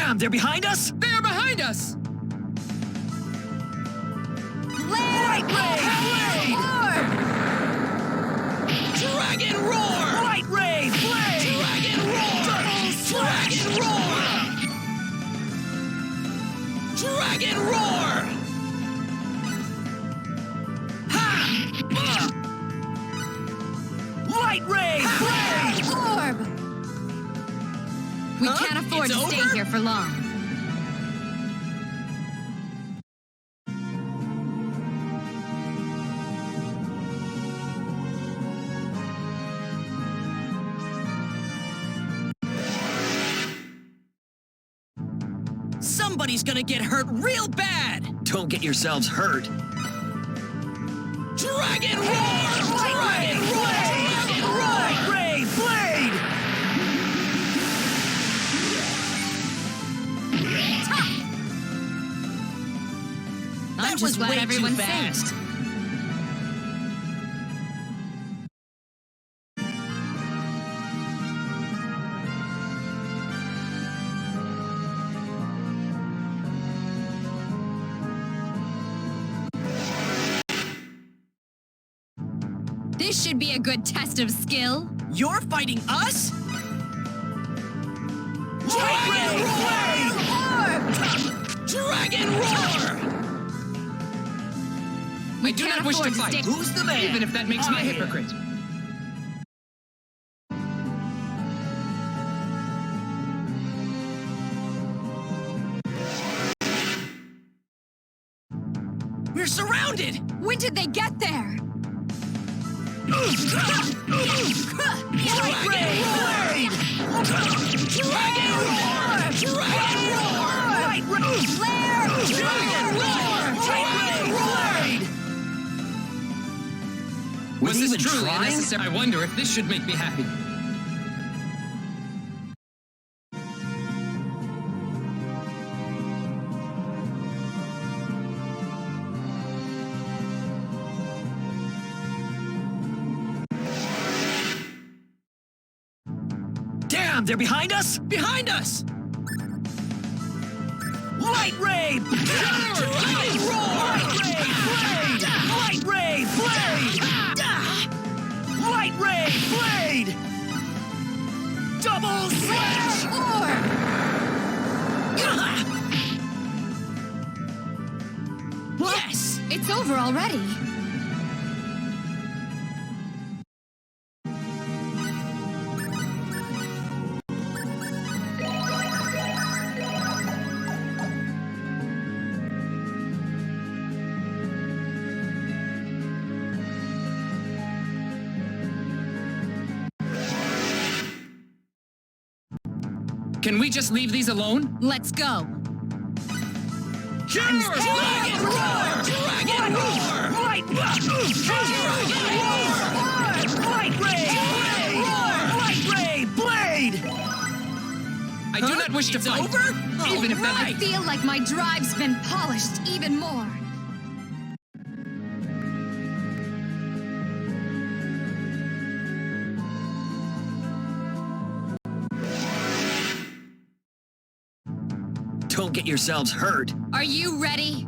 Damn, they're behind us? They're behind us! Light ray! Dragon roar! Light ray! Blade! Dragon roar! Dragon roar! Dragon roar! Ha! Light ray! Blade! Orb! We can't afford It's to stay over? here for long. Somebody's gonna get hurt real bad! Don't get yourselves hurt. Dragon roar! Dragon roar! Dragon roar! Light ray! Blade! I'm just glad everyone's safe. This should be a good test of skill. You're fighting us? Dragon Dragon roar! I do not wish to fight. Who's the man? Even if that makes me a I am. hypocrite. We're surrounded! When did they get there? Light ray! Blade! Dragon roar! Dragon roar! Light ray! Flare! Dragon roar! Light ray! Blade! Was this even truly trying? necessary? I wonder if this should make me happy. Damn, they're behind us? Behind us! Light ray! Dragon roar! Light ray! Blade! Light ray! Blade! Double slash! Yes! It's over already. Can we just leave these alone? Let's go. Dragon roar! Dragon roar! Light ray! Light ray! Blade! I do not wish to fight. over? Even if that I feel like my drive's been polished even more. Don't get yourselves hurt. Are you ready?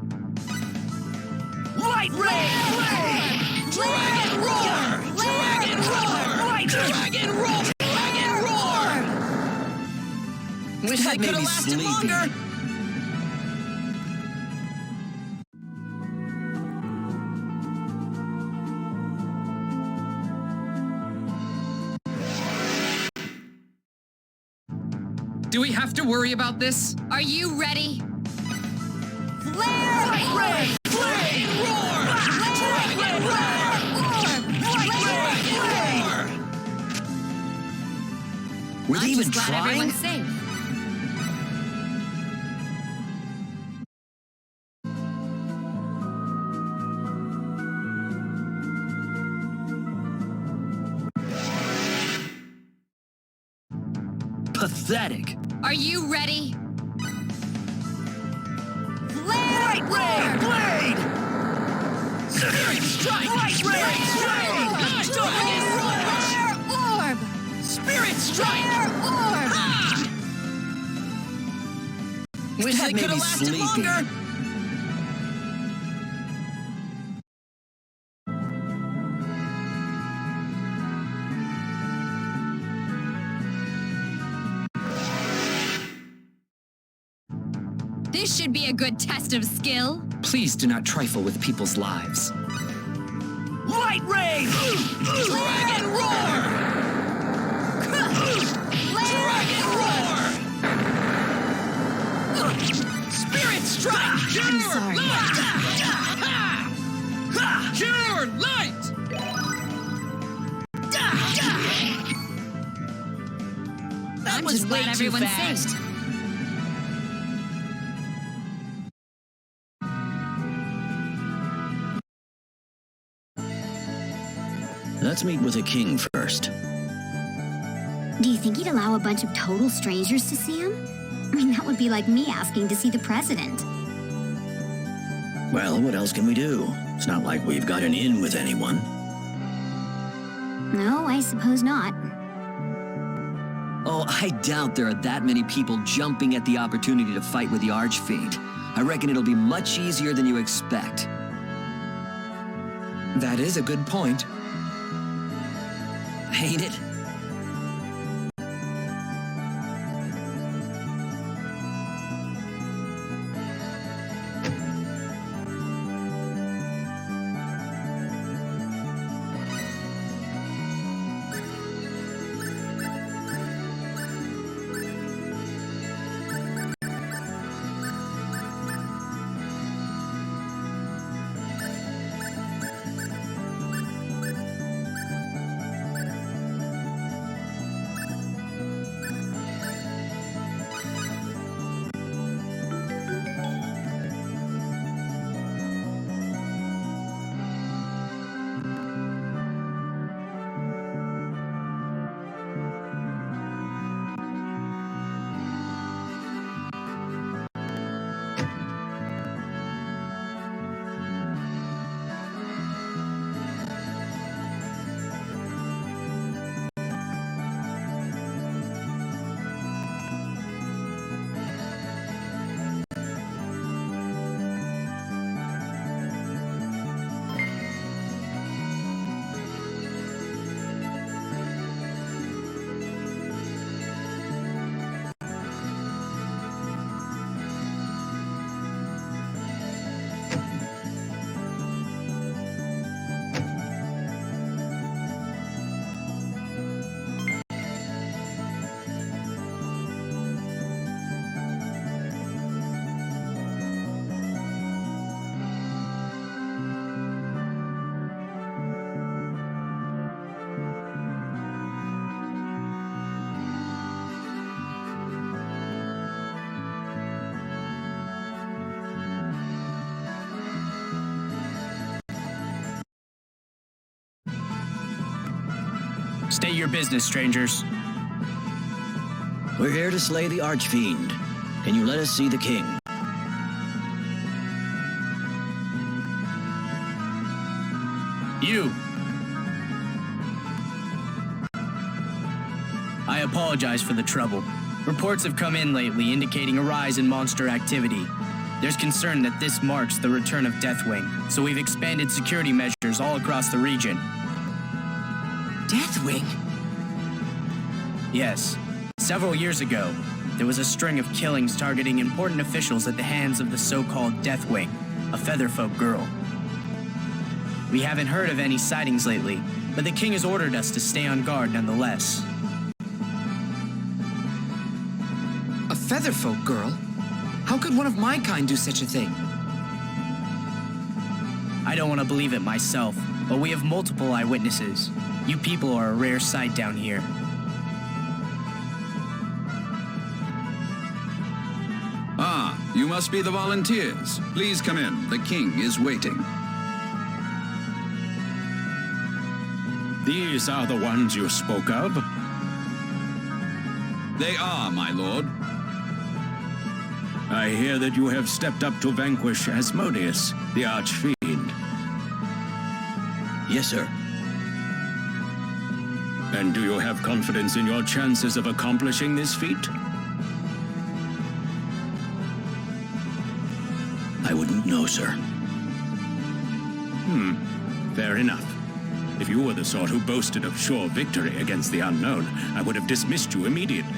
Light ray! Blade! Dragon roar! Dragon roar! Light Dragon roar! Dragon roar! Wish That they made could me have lasted sleepy. longer. Do we have to worry about this? Are you ready? Light ray! Dragon roar! Dragon roar! Were they I'm even just glad trying? everyone's safe. Pathetic. Are you ready? Light ray! Blade! Spirit strike! Light ray! Dragon roar! Orb! Spirit strike! Orb! Ah! Wish That they made could have me lasted sleepy. longer. This should be a good test of skill. Please do not trifle with people's lives. Light ray! Dragon roar! Dragon roar! Spirit strike! I'm sorry. Cure light! That I'm was just way glad too everyone's fast. safe. Let's meet with the king first. Do you think he'd allow a bunch of total strangers to see him? I mean, that would be like me asking to see the president. Well, what else can we do? It's not like we've got an in with anyone. No, I suppose not. Oh, I doubt there are that many people jumping at the opportunity to fight with the Archfiend. I reckon it'll be much easier than you expect. That is a good point. Ain't it? State your business, strangers. We're here to slay the Archfiend. Can you let us see the king? You! I apologize for the trouble. Reports have come in lately indicating a rise in monster activity. There's concern that this marks the return of Deathwing, so we've expanded security measures all across the region. Deathwing? Yes. Several years ago, there was a string of killings targeting important officials at the hands of the so-called Deathwing, a featherfolk girl. We haven't heard of any sightings lately, but the king has ordered us to stay on guard nonetheless. A featherfolk girl? How could one of my kind do such a thing? I don't want to believe it myself, but we have multiple eyewitnesses. You people are a rare sight down here. Ah, you must be the volunteers. Please come in. The king is waiting. These are the ones you spoke of? They are, my lord. I hear that you have stepped up to vanquish Asmodeus, the Archfiend. Yes, sir. And do you have confidence in your chances of accomplishing this feat? I wouldn't know, sir. Fair enough. If you were the sort who boasted of sure victory against the unknown, I would have dismissed you immediately.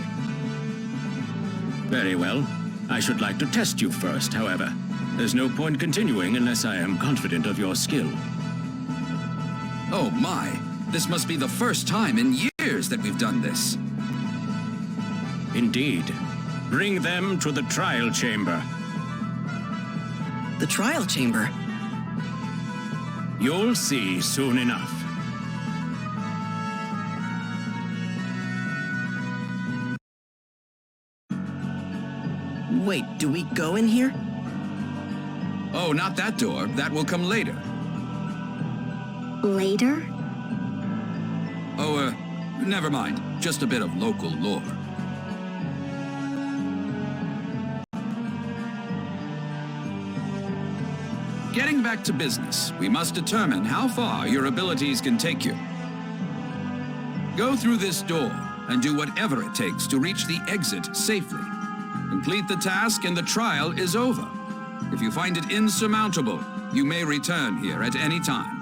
Very well. I should like to test you first, however. There's no point continuing unless I am confident of your skill. Oh my, this must be the first time in years that we've done this. Indeed. Bring them to the trial chamber. The trial chamber? You'll see soon enough. Wait, do we go in here? Oh, not that door. That will come later. Later? Oh, never mind. Just a bit of local lore. Getting back to business, we must determine how far your abilities can take you. Go through this door and do whatever it takes to reach the exit safely. Complete the task and the trial is over. If you find it insurmountable, you may return here at any time.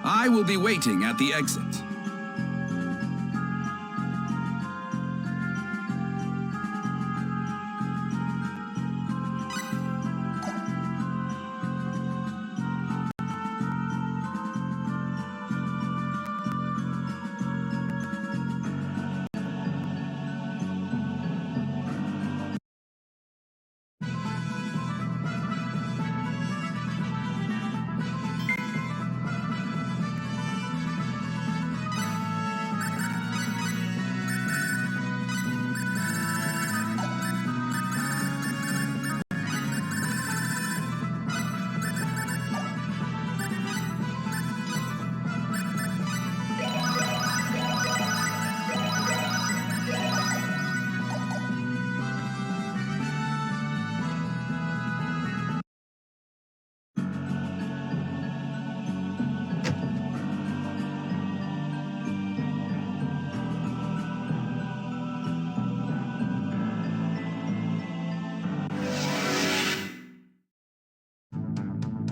I will be waiting at the exit.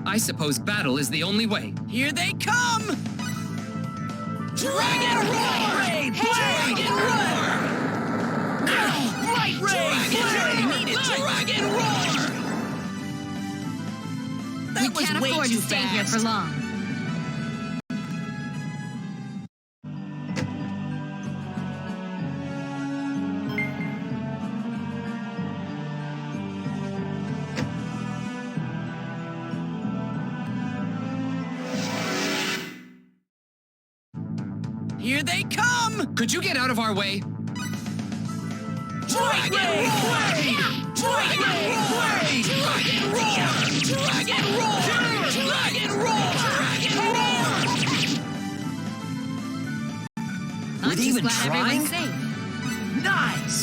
I suppose battle is the only way. Here they come! Dragon Roar! Dragon Roar! Light Ray! Dragon Roar! We can't afford to stay here for long. Here they come! Could you get out of our way? Dragon Roar! Dragon Roar! Dragon Roar! Dragon Roar! Dragon Roar! Dragon Roar! I'm With just even glad trying? everyone's safe. Nice!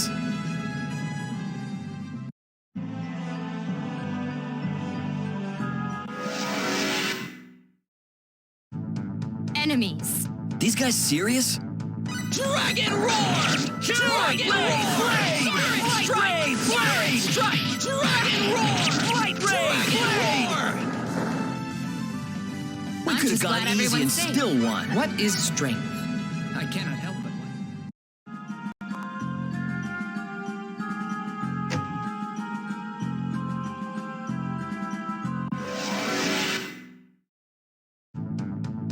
Enemies. These guys serious? Dragon Roar! Dragon Roar! Spirit Strike! Spirit Strike! Dragon Roar! Light Ray! Roar! We I'm could have just gone glad easy and everyone's safe. still won. What is strength? I cannot help but wonder.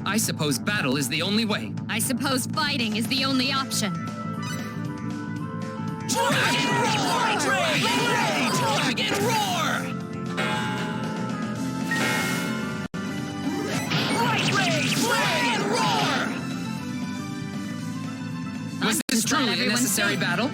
I suppose battle is the only way. I suppose fighting is the only option. Dragon Roar! Dragon Roar! Light Ray! Dragon Roar! Was this glad truly a everyone's necessary safe. battle?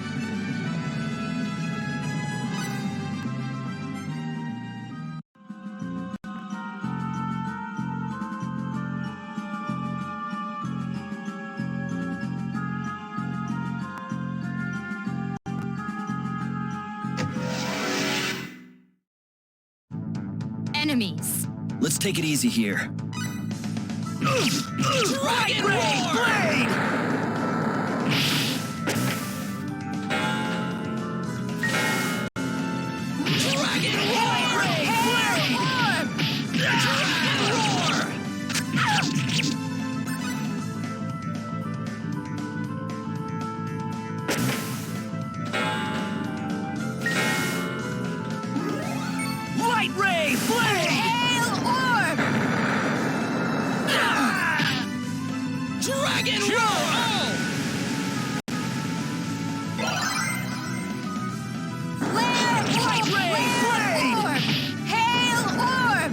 Enemies. Let's take it easy here. Dragon Roar! Dragon Roar! Ray Blade! Hail orb! Dragon Roar! Light Ray Blade! orb! Hail orb!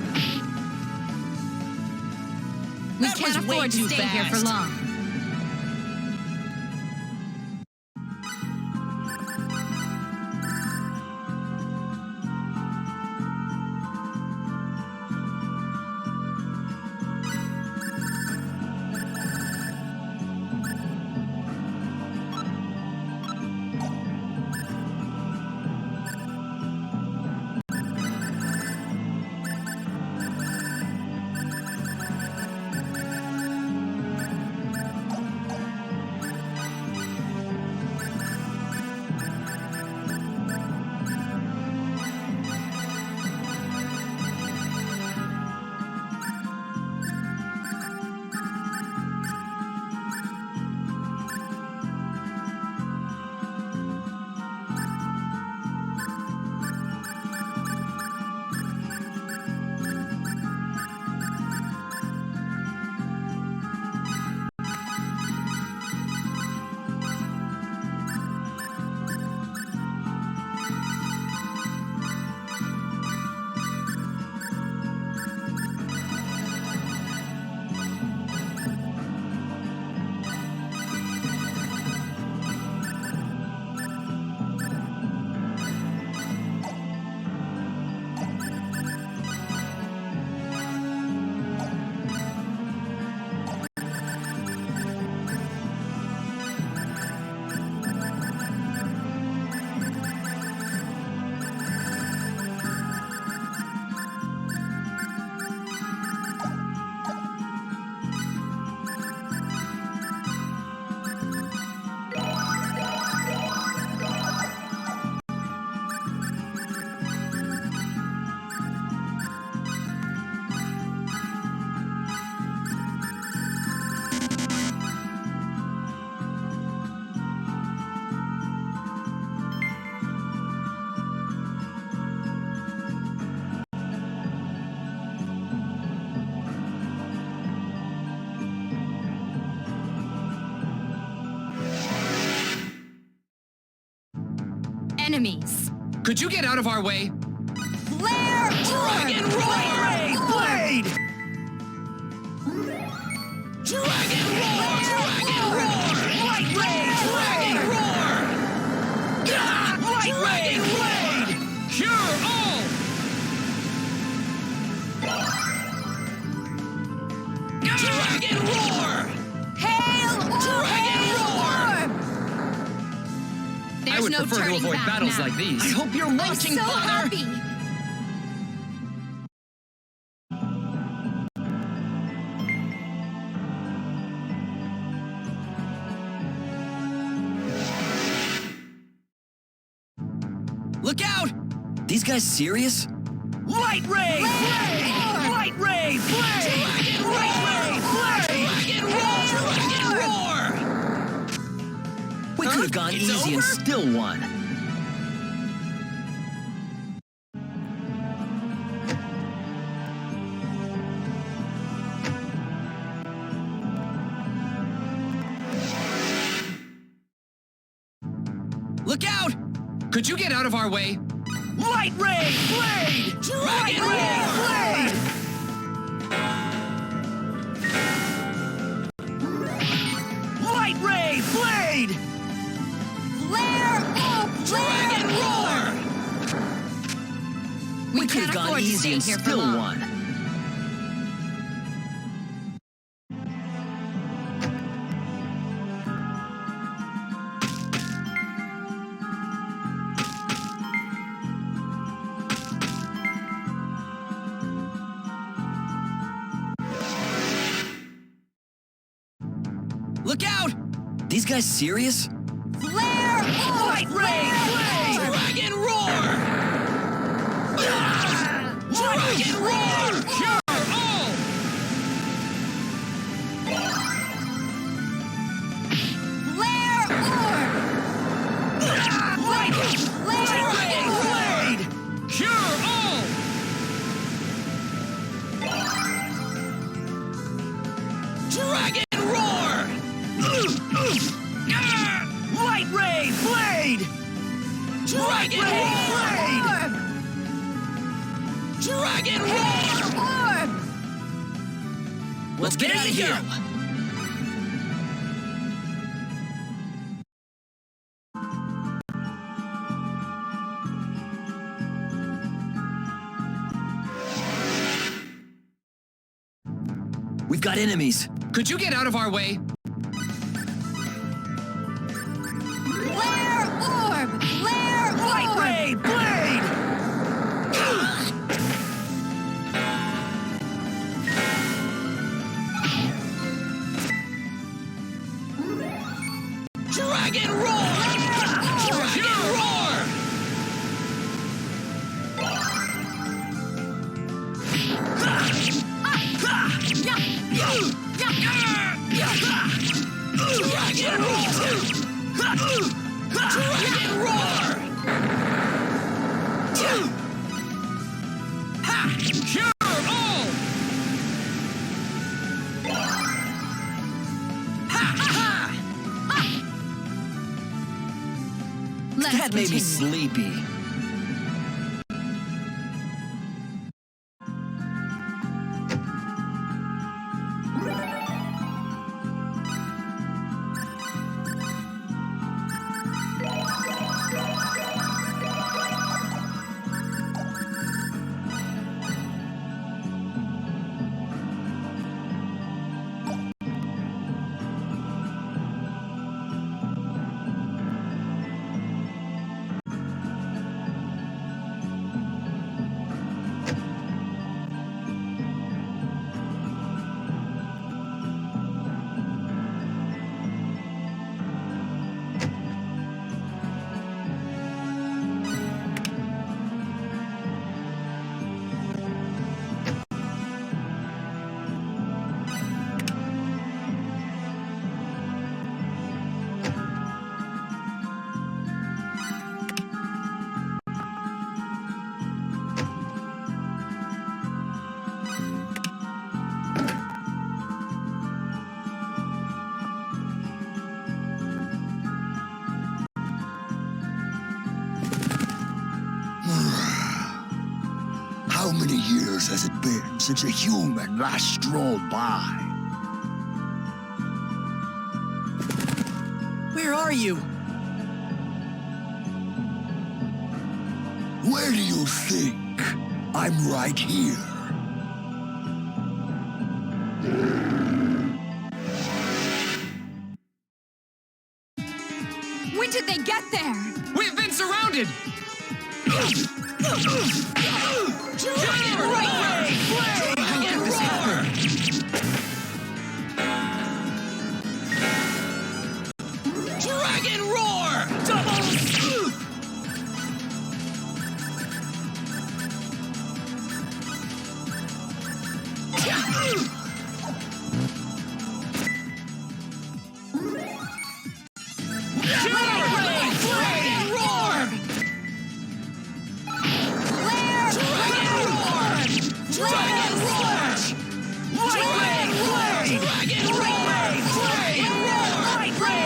We That can't was way afford to too stay here for fast. long. Enemies. Could you get out of our way? Flare Dragon Roar! Ray Blade! Dragon Roar! Dragon Roar! Light Ray! Dragon Roar! Light Dragon Blade! Cure all! Dragon Roar! Hail Dragon Roar! There's I would no prefer to turning avoid back battles now. like these. I hope you're I'm watching, so Father! happy. Look out! These guys serious? Light Ray Blade! Light Ray Blade! Dragon Roar! Dragon Roar! Dragon Roar! We could have gone It's easy and over? still won. Look out! Could you get out of our way? Light Ray Blade! Dragon Ray Blade! Light Ray Blade! Flare up! Dragon Roar! We We could can't have gone afford to easy stay and here for still long. won. Look out! These guys serious? Flare up! Light Ray Blade! Dragon Roar! Dragon Roar! Cure all! Flare orb! Light Flare Ray orb! Blade! Cure all! Dragon Roar! Dragon Roar! Let's get out of here! We've got enemies. Could you get out of our way? Flare orb! Flare Light orb! Ray Blade! Dragon Roar! Dragon Roar! Dragon Roar! Dragon Roar! Ha! Cure all! Ha ha! Let's That made me continue. sleepy. How many years has it been since a human last strolled by? Where are you? Where do you think? I'm right here. When did they get there? We've been surrounded! Dragon Roar! Dragon Roar! Dragon Roar! Double! Dragon Roar! Dragon Roar! Light Ray Blade! Dragon Roar! Light Ray Blade! Light Ray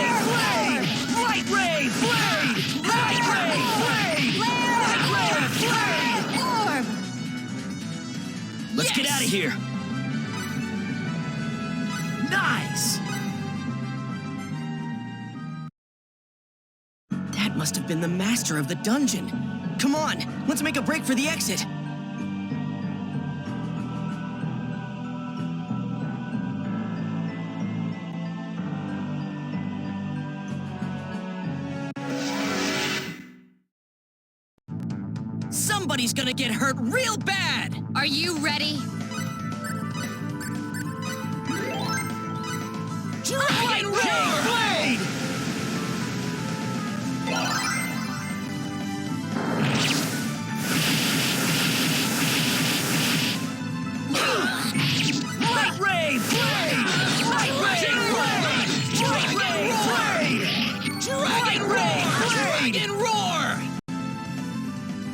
Blade! Light Ray Blade! Light Ray Blade! Orb! Let's get out of here. Nice! That must have been the master of the dungeon. Come on, let's make a break for the exit. Somebody's gonna get hurt real bad! Are you ready? Dragon Roar! Blade! Light Ray Blade! Light Ray Blade! Dragon Roar! Dragon Ray! Dragon Roar!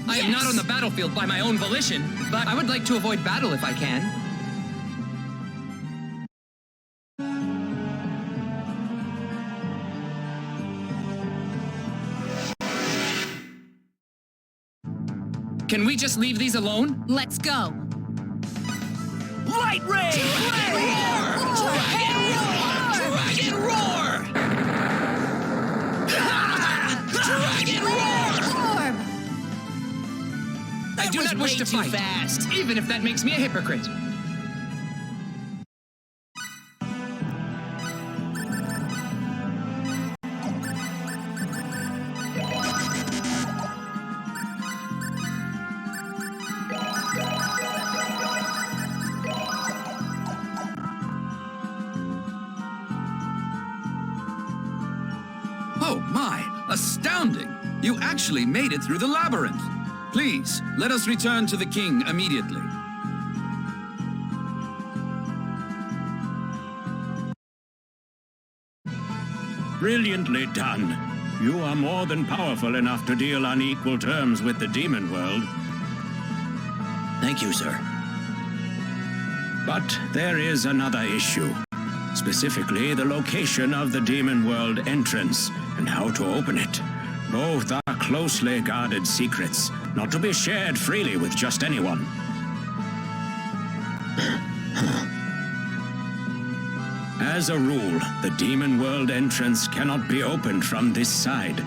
I am not on the battlefield by my own volition, but I would like to avoid battle if I can. Can we just leave these alone? Let's go. Light ray! Dragon roar! Dragon roar! I do not wish to fight, fast. even if that makes me a hypocrite. Oh my, astounding! You actually made it through the labyrinth. Please, let us return to the king immediately. Brilliantly done. You are more than powerful enough to deal on equal terms with the demon world. Thank you, sir. But there is another issue. Specifically, the location of the demon world entrance and how to open it. Both are closely guarded secrets, not to be shared freely with just anyone. As a rule, the demon world entrance cannot be opened from this side.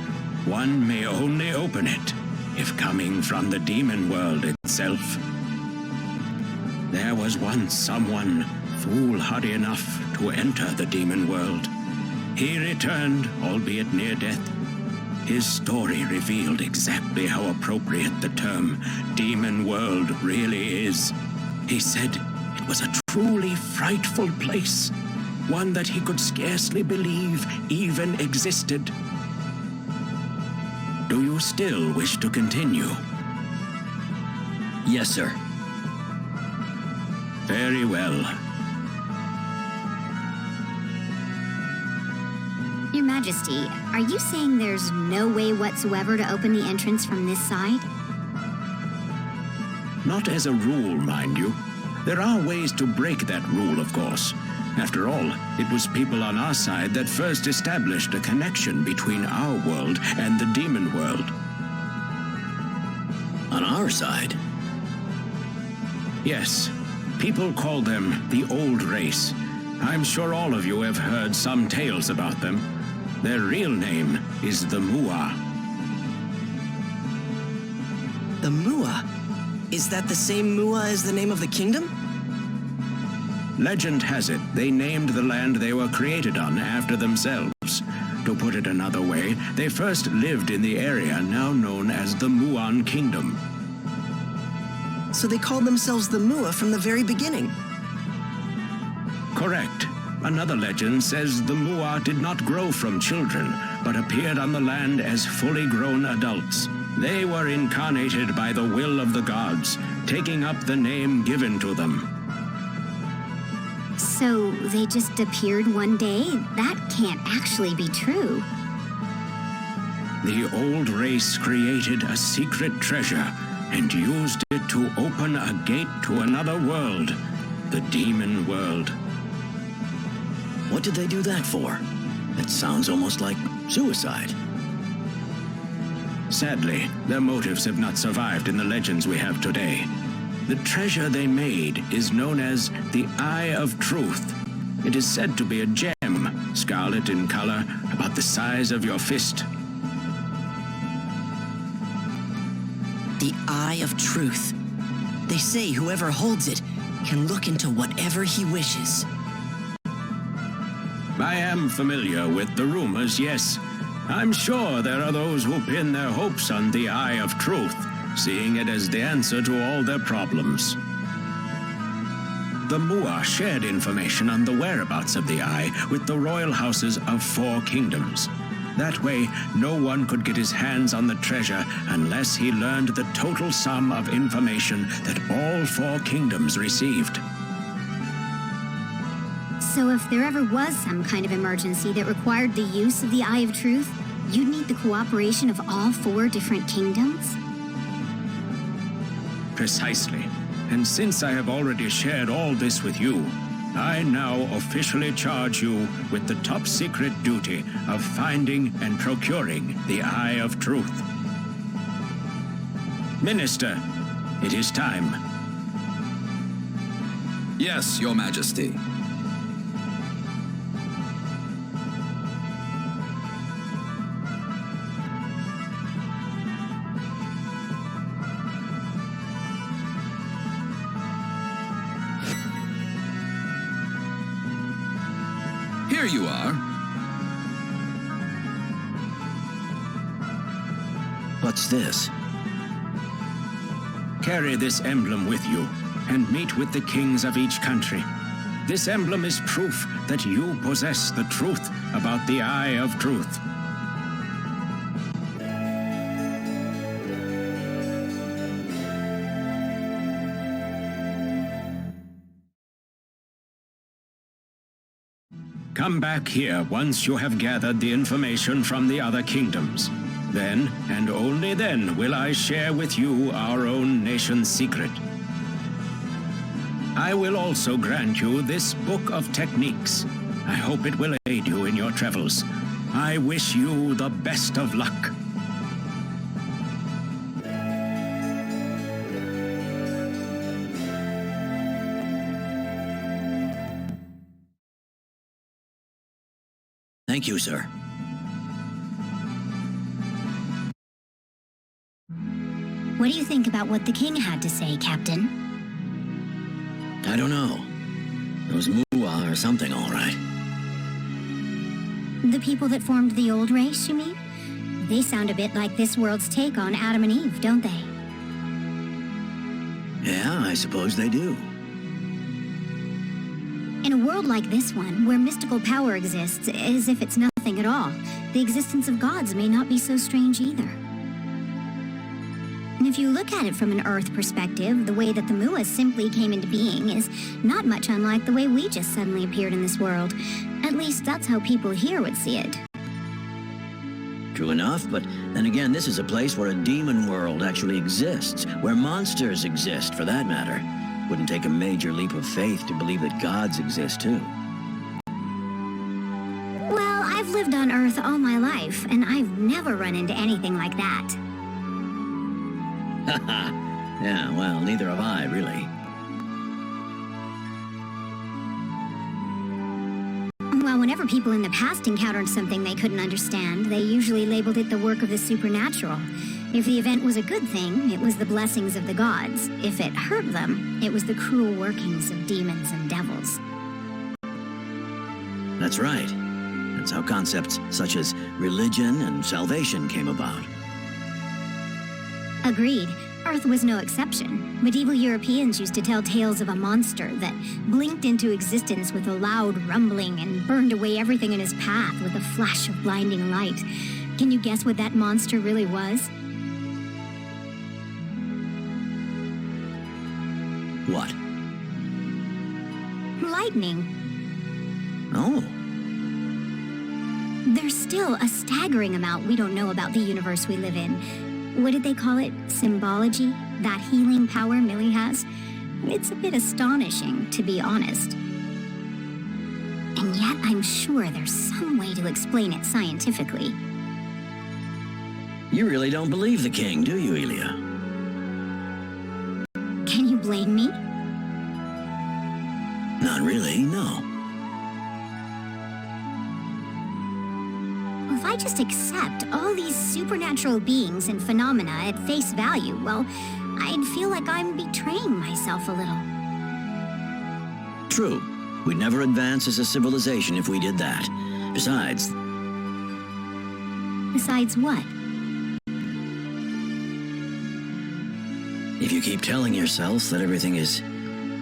One may only open it if coming from the demon world itself. There was once someone foolhardy enough to enter the demon world. He returned, albeit near death. His story revealed exactly how appropriate the term demon world really is. He said it was a truly frightful place, one that he could scarcely believe even existed. Do you still wish to continue? Yes, sir. Very well. Your Majesty, are you saying there's no way whatsoever to open the entrance from this side? Not as a rule, mind you. There are ways to break that rule, of course. After all, it was people on our side that first established a connection between our world and the demon world. On our side? Yes. People call them the Old Race. I'm sure all of you have heard some tales about them. Their real name is the Mua. The Mua? Is that the same Mua as the name of the kingdom? Legend has it they named the land they were created on after themselves. To put it another way, they first lived in the area now known as the Muan Kingdom. So they called themselves the Mua from the very beginning. Correct. Another legend says the Mua did not grow from children, but appeared on the land as fully grown adults. They were incarnated by the will of the gods, taking up the name given to them. So they just appeared one day? That can't actually be true. The old race created a secret treasure and used it to open a gate to another world, the demon world. What did they do that for? That sounds almost like suicide. Sadly, their motives have not survived in the legends we have today. The treasure they made is known as the Eye of Truth. It is said to be a gem, scarlet in color, about the size of your fist. The Eye of Truth. They say whoever holds it can look into whatever he wishes. I am familiar with the rumors, yes. I'm sure there are those who pin their hopes on the Eye of Truth, seeing it as the answer to all their problems. The Mua shared information on the whereabouts of the Eye with the royal houses of 4 kingdoms. That way, no one could get his hands on the treasure unless he learned the total sum of information that all 4 kingdoms received. So if there ever was some kind of emergency that required the use of the Eye of Truth, you'd need the cooperation of all 4 different kingdoms? Precisely. And since I have already shared all this with you, I now officially charge you with the top secret duty of finding and procuring the Eye of Truth. Minister, It is time. Yes, Your Majesty. Here you are. What's this? Carry this emblem with you, and meet with the kings of each country. This emblem is proof that you possess the truth about the Eye of Truth. Come back here once you have gathered the information from the other kingdoms. Then, and only then, will I share with you our own nation's secret. I will also grant you this book of techniques. I hope it will aid you in your travels. I wish you the best of luck. Thank you, sir. What do you think about what the king had to say, Captain? I don't know. It was Mua or something, all right. The people that formed the old race, you mean? They sound a bit like this world's take on Adam and Eve, don't they? Yeah, I suppose they do. In a world like this one, where mystical power exists as if it's nothing at all, the existence of gods may not be so strange either. And if you look at it from an Earth perspective, the way that the Mua simply came into being is not much unlike the way we just suddenly appeared in this world. At least that's how people here would see it. True enough, but then again, this is a place where a demon world actually exists, where monsters exist, for that matter. Wouldn't take a major leap of faith to believe that gods exist, too. Well, I've lived on Earth all my life, and I've never run into anything like that. Haha. Yeah, well, neither have I, really. Well, whenever people in the past encountered something they couldn't understand, they usually labeled it the work of the supernatural. If the event was a good thing, it was the blessings of the gods. If it hurt them, it was the cruel workings of demons and devils. That's right. That's how concepts such as religion and salvation came about. Agreed. Earth was no exception. Medieval Europeans used to tell tales of a monster that blinked into existence with a loud rumbling and burned away everything in his path with a flash of blinding light. Can you guess what that monster really was? What? Lightning. Oh. There's still a staggering amount we don't know about the universe we live in. What did they call it? Symbology? That healing power Millie has? It's a bit astonishing, to be honest. And yet I'm sure there's some way to explain it scientifically. You really don't believe the king, do you, Elia? Can you blame me? Not really, no. If I just accept all these supernatural beings and phenomena at face value, well, I'd feel like I'm betraying myself a little. True. We'd never advance as a civilization if we did that. Besides... Besides what? If you keep telling yourself that everything is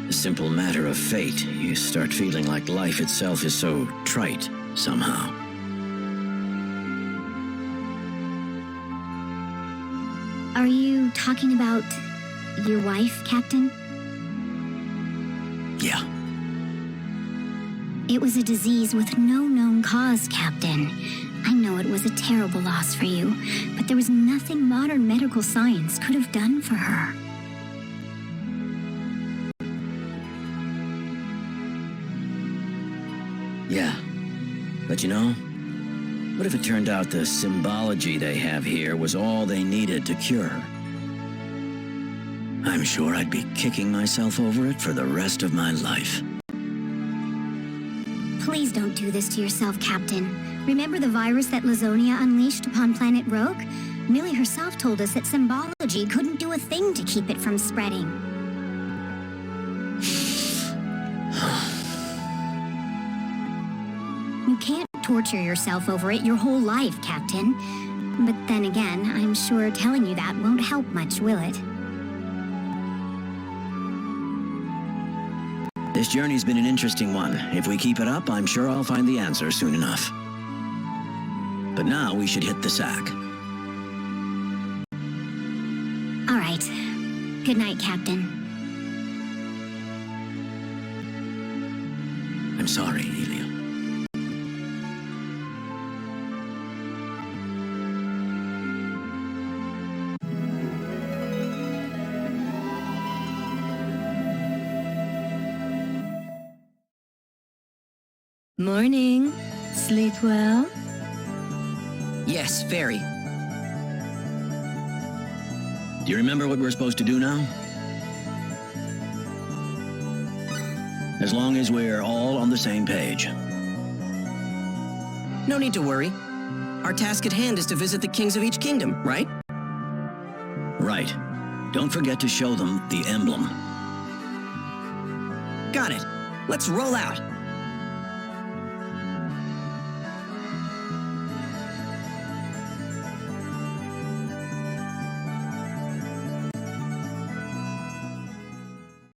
a simple matter of fate, you start feeling like life itself is so trite, somehow. Are you talking about your wife, Captain? Yeah. It was a disease with no known cause, Captain. I know it was a terrible loss for you, but there was nothing modern medical science could have done for her. Yeah. But you know, what if it turned out the symbology they have here was all they needed to cure her? I'm sure I'd be kicking myself over it for the rest of my life. Please don't do this to yourself, Captain. Remember the virus that Lazonia unleashed upon planet Roak? Millie herself told us that symbology couldn't do a thing to keep it from spreading. You can't torture yourself over it your whole life, Captain. But then again, I'm sure telling you that won't help much, will it? This journey's been an interesting one. If we keep it up, I'm sure I'll find the answer soon enough. But now we should hit the sack. All right. Good night, Captain. I'm sorry, Elia. Morning. Sleep well? Yes, very. Do you remember what we're supposed to do now? As long as we're all on the same page. No need to worry. Our task at hand is to visit the kings of each kingdom, right? Right. Don't forget to show them the emblem. Got it. Let's roll out.